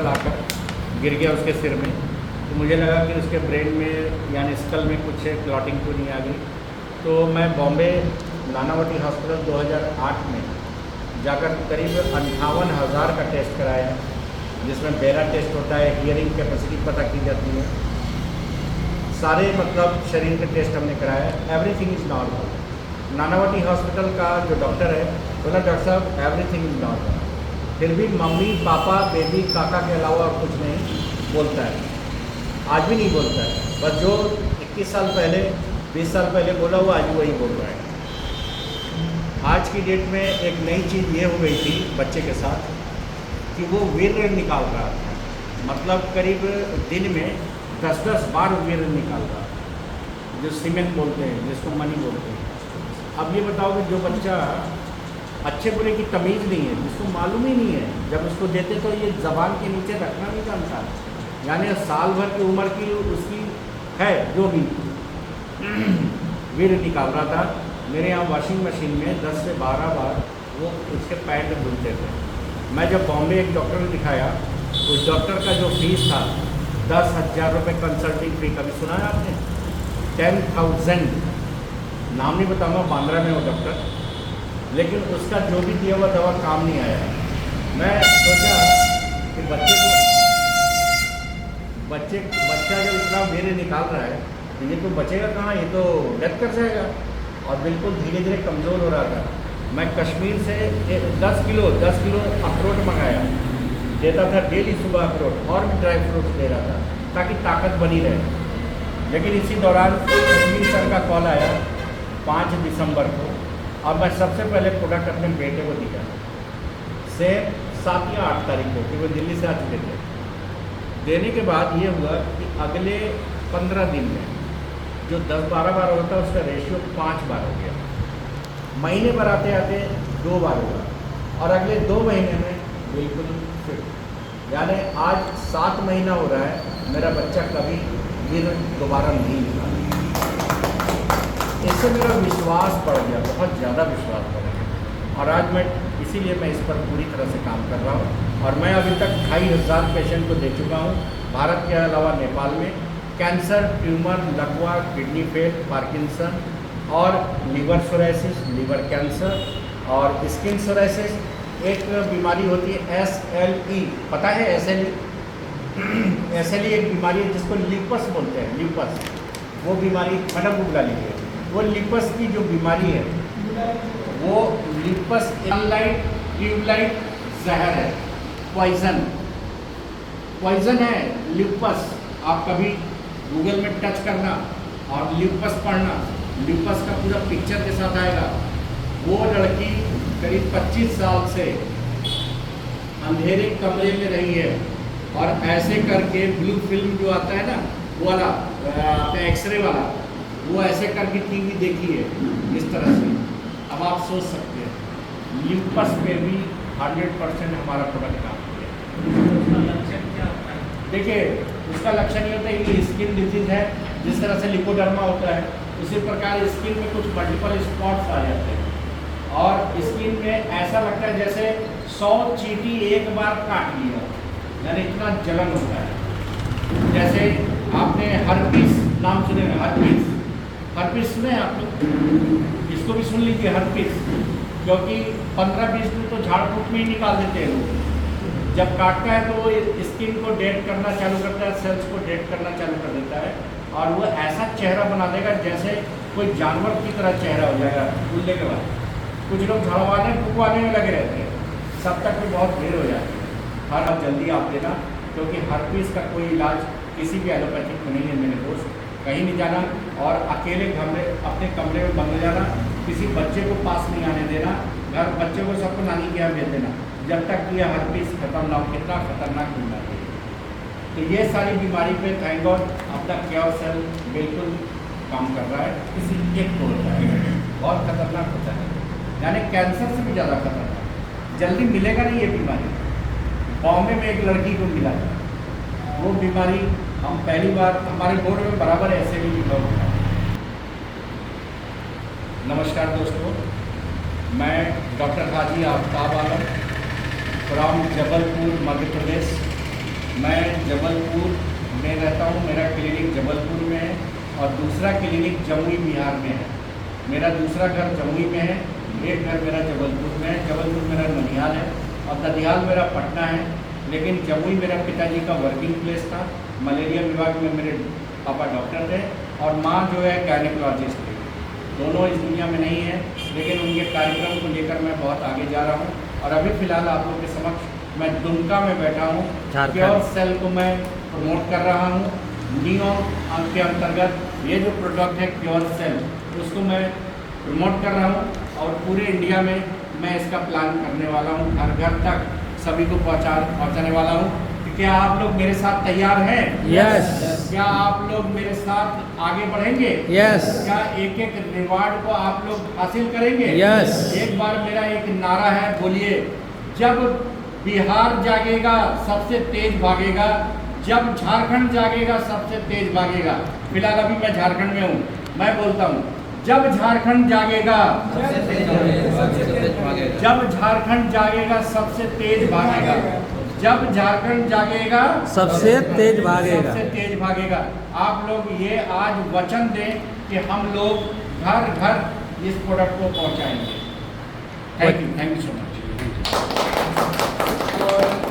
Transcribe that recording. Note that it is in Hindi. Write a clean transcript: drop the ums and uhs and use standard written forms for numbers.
लाकर गिर गया उसके सिर में। तो मुझे लगा कि उसके ब्रेन में यानी स्कल में कुछ क्लॉटिंग तो नहीं आ गई। तो मैं बॉम्बे नानावटी हॉस्पिटल 2008 में जाकर करीब 58,000 का टेस्ट कराया, जिसमें बेरा टेस्ट होता है, हियरिंग कैपेसिटी पता की जाती है, सारे मतलब शरीर के टेस्ट हमने कराया, everything is normal. Nanavati hospital का जो डॉक्टर है बोला, डॉक्टर साहब एवरीथिंग इज़ नॉर्मल। फिर भी मम्मी पापा बेबी काका के अलावा और कुछ नहीं बोलता है, आज भी नहीं बोलता है। बस जो 21 साल पहले 20 साल पहले बोला वो आज वही बोल रहा है। आज की डेट में एक नई चीज़ ये हो गई थी बच्चे के साथ कि वो वीर्य निकाल रहा था, मतलब करीब दिन में 10-10 बार वीर्य निकाल रहा था, जो सीमेंट बोलते हैं, जिसको मनी बोलते हैं। अब ये बताओ कि जो बच्चा अच्छे बुरे की तमीज़ नहीं है, जिसको मालूम ही नहीं है, जब उसको देते तो ये ज़बान के नीचे रखना नहीं जानता, यानी साल भर की उम्र की उसकी है जो भी वीर्य निकाल रहा था। मेरे यहाँ वॉशिंग मशीन में 10 से 12 बार वो उसके पैंट धुलते थे। मैं जब बॉम्बे एक डॉक्टर ने दिखाया, उस डॉक्टर का जो फीस था 10,000 रुपये कंसल्टिंग फी। कभी सुना है आपने? 10,000, नाम नहीं बताऊँगा, बांद्रा में वो डॉक्टर, लेकिन उसका जो भी दिया हुआ दवा काम नहीं आया। मैं सोचा कि बच्चा जब इतना वीर्य निकाल रहा है तो ये तो बचेगा कहाँ, ये तो डेथ कर जाएगा। और बिल्कुल धीरे धीरे कमज़ोर हो रहा था। मैं कश्मीर से 10 किलो अखरोट मंगाया, देता था डेली सुबह अखरोट, और भी ड्राई फ्रूट्स दे रहा था ताकि ताकत बनी रहे। लेकिन इसी दौरान कश्मीर सर का कॉल आया 5 दिसंबर को, और मैं सबसे पहले प्रोडक्ट अपने बेटे को दिया से 7 या 8 तारीख को, कि वो दिल्ली से आ चुके थे। देने के बाद ये हुआ कि अगले 15 दिन में जो 10-12 बार होता है उसका रेशियो 5 बार हो गया। महीने भर आते आते 2 बार हुआ, और अगले 2 महीने में बिल्कुल फिट। यानी आज 7 महीना हो रहा है, मेरा बच्चा कभी वीर्य दोबारा नहीं निकाला। इससे मेरा विश्वास बढ़ गया, बहुत ज़्यादा विश्वास बढ़ गया, और आज मैं इसीलिए मैं इस पर पूरी तरह से काम कर रहा हूँ। और मैं अभी तक 2,500 पेशेंट को दे चुका हूँ, भारत के अलावा नेपाल में। कैंसर, ट्यूमर, लकवा, किडनी फेल, पार्किंसन और लीवर सोराइसिस, लीवर कैंसर और स्किन सोराइसिस। एक बीमारी होती है SLE, पता है SLE? SLE एक बीमारी है जिसको लिपस बोलते हैं, लिपस। वो बीमारी मैडम को बुला लीजिए। वो लिपस की जो बीमारी है, वो लिपस एनलाइट ट्यूबलाइट जहर है, पॉइजन है लिपस। आप कभी गूगल में टच करना और लिपस पढ़ना, लिपस का पूरा पिक्चर के साथ आएगा। वो लड़की करीब 25 साल से अंधेरे कमरे में रही है, और ऐसे करके ब्लू फिल्म जो आता है ना, वो वाला एक्सरे वाला, वो ऐसे करके टीवी देखी है इस तरह से। अब आप सोच सकते हैं लिपस पे भी 100% हमारा प्रोडक्ट काम किया। देखिए, उसका लक्षण ये होता है कि स्किन डिजीज है, जिस तरह से लिपोडर्मा होता है, उसी प्रकार स्किन में कुछ मल्टीपल स्पॉट्स आ जाते हैं, और स्किन में ऐसा लगता है जैसे 100 चींटी एक बार काट लिया, यानी इतना जलन होता है। जैसे आपने हर्पीस नाम सुने हैं, हर्पीस सुने हैं आप लोग? इसको भी सुन लीजिए, हर्पीस, क्योंकि 15-20 दिन तो झाड़ फूक में ही निकाल देते हैं लोग। जब काटता है तो वो स्किन को डेड करना चालू करता है, सेल्स को डेड करना चालू कर देता है, और वो ऐसा चेहरा बना देगा जैसे कोई जानवर की तरह चेहरा हो जाएगा खुलने के बाद। कुछ लोग झड़वाने फुकवाने में लगे रहते हैं, सब तक भी बहुत देर हो जाती है। हर जल्दी आप देना, क्योंकि हर्पीस का कोई इलाज किसी भी एलोपैथिक में नहीं है मेरे दोस्त। कहीं नहीं जाना, और अकेले अपने कमरे में बंद हो जाना, किसी बच्चे को पास नहीं आने देना, घर बच्चे को सबको नानी के यहाँ भेज देना जब तक कि यह हर्पीस खत्म ना हो। कितना खतरनाक बीमारी है। तो ये सारी बीमारी पे थैंक गॉड अपना क्योर सेल बिल्कुल काम कर रहा है। किसी एक को होता है, बहुत खतरनाक होता है, यानी कैंसर से भी ज़्यादा खतरनाक। जल्दी मिलेगा नहीं ये बीमारी। बॉम्बे में एक लड़की को मिला, वो बीमारी हम पहली बार, हमारे बोर्ड में बराबर ऐसे भी लिखा होता है। नमस्कार दोस्तों, मैं डॉक्टर हाजी आफ्ताब आलम फ्रॉम जबलपुर मध्य प्रदेश। मैं जबलपुर में रहता हूँ, मेरा क्लिनिक जबलपुर में है और दूसरा क्लिनिक जमुई बिहार में है। मेरा दूसरा घर जमुई में है, एक घर मेरा जबलपुर में है। जबलपुर मेरा ननिहाल है और ददियाल मेरा पटना है, लेकिन जमुई मेरा पिताजी का वर्किंग प्लेस था। मलेरिया विभाग में मेरे पापा डॉक्टर थे और माँ जो है गायनेकोलॉजिस्ट थी। दोनों इस दुनिया में नहीं है, लेकिन उनके कार्यक्रम को लेकर मैं बहुत आगे जा रहा हूँ। और अभी फ़िलहाल आप लोग के समक्ष मैं दुमका में बैठा हूँ, प्योर सेल को मैं प्रमोट कर रहा हूँ। नियोम के अंतर्गत ये जो प्रोडक्ट है प्योर सेल, उसको मैं प्रमोट कर रहा हूँ और पूरे इंडिया में मैं इसका प्लान करने वाला हूँ। घर घर तक सभी को पहुँचाने वाला हूँ। तो क्या आप लोग मेरे साथ तैयार हैं? यस। क्या आप लोग मेरे साथ आगे बढ़ेंगे? यस। क्या एक एक रिवार्ड को आप लोग हासिल करेंगे? यस। एक बार मेरा एक नारा है, बोलिए, जब बिहार जागेगा सबसे तेज भागेगा, जब झारखंड जागेगा सबसे तेज भागेगा। फिलहाल अभी मैं झारखंड में हूँ, मैं बोलता हूँ, जब झारखंड जागेगा, जब झारखंड जागेगा सबसे तेज भागेगा, जब झारखंड जागेगा सबसे तेज भागेगा, सबसे तेज भागेगा। आप लोग ये आज वचन दें कि हम लोग घर घर इस प्रोडक्ट को पहुंचाएंगे। Thank you so much.